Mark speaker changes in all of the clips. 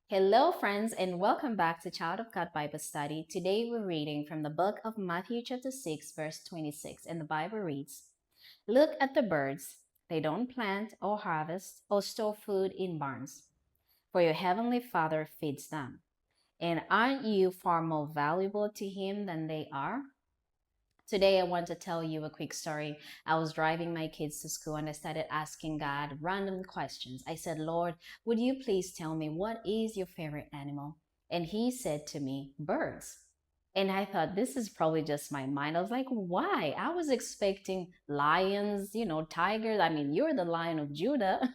Speaker 1: Hello, friends, and welcome back to Child of God Bible Study. Today we're reading from the book of Matthew, chapter 6, verse 26, and the Bible reads: Look at the birds. They don't plant or harvest or store food in barns, for your heavenly Father feeds them. And aren't you far more valuable to Him than they are? Today, I want to tell you a quick story. I was driving my kids to school and I started asking God random questions. I said, Lord, would you please tell me what is your favorite animal? And He said to me, birds. And I thought, this is probably just my mind. I was like, why? I was expecting lions, tigers. I mean, you're the Lion of Judah.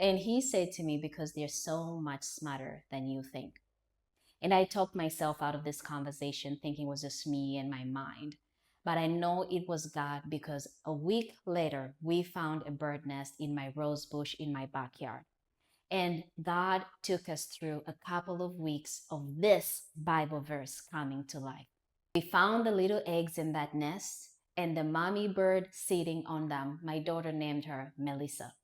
Speaker 1: And He said to me, because they're so much smarter than you think. And I talked myself out of this conversation thinking it was just me and my mind. But I know it was God because a week later, we found a bird nest in my rose bush in my backyard. And God took us through a couple of weeks of this Bible verse coming to life. We found the little eggs in that nest and the mommy bird sitting on them. My daughter named her Melissa.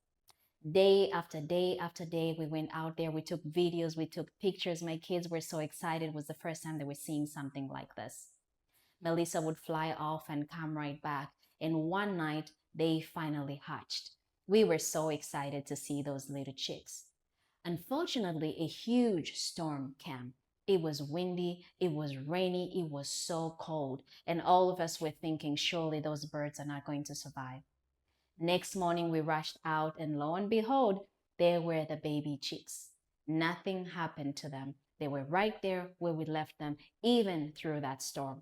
Speaker 1: Day after day after day, we went out there, we took videos, we took pictures. My kids were so excited. It was the first time they were seeing something like this. Melissa would fly off and come right back. And one night, they finally hatched. We were so excited to see those little chicks. Unfortunately, a huge storm came. It was windy, it was rainy, it was so cold. And all of us were thinking, surely those birds are not going to survive. Next morning, we rushed out, and lo and behold, there were the baby chicks. Nothing happened to them. They were right there where we left them, even through that storm.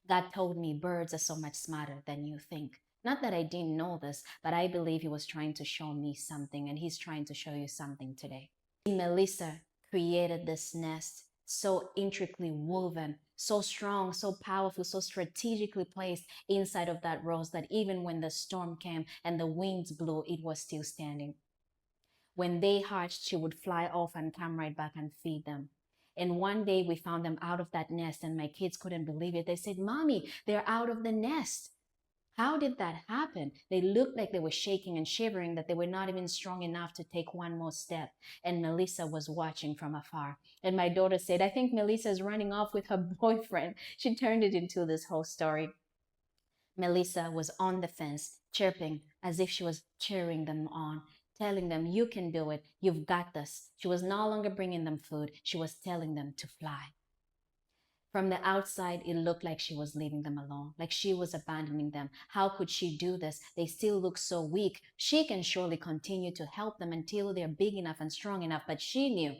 Speaker 1: God told me birds are so much smarter than you think. Not that I didn't know this, but I believe He was trying to show me something, and He's trying to show you something today. Melissa created this nest so intricately woven, so strong, so powerful, so strategically placed inside of that rose that even when the storm came and the winds blew, it was still standing. When they hatched, she would fly off and come right back and feed them. And one day we found them out of that nest, and my kids couldn't believe it. They said, Mommy, they're out of the nest. How did that happen? They looked like they were shaking and shivering, that they were not even strong enough to take one more step. And Melissa was watching from afar. And my daughter said, I think Melissa is running off with her boyfriend. She turned it into this whole story. Melissa was on the fence, chirping as if she was cheering them on, telling them, You can do it. You've got this. She was no longer bringing them food. She was telling them to fly. From the outside, it looked like she was leaving them alone, like she was abandoning them. How could she do this? They still look so weak. She can surely continue to help them until they're big enough and strong enough. But she knew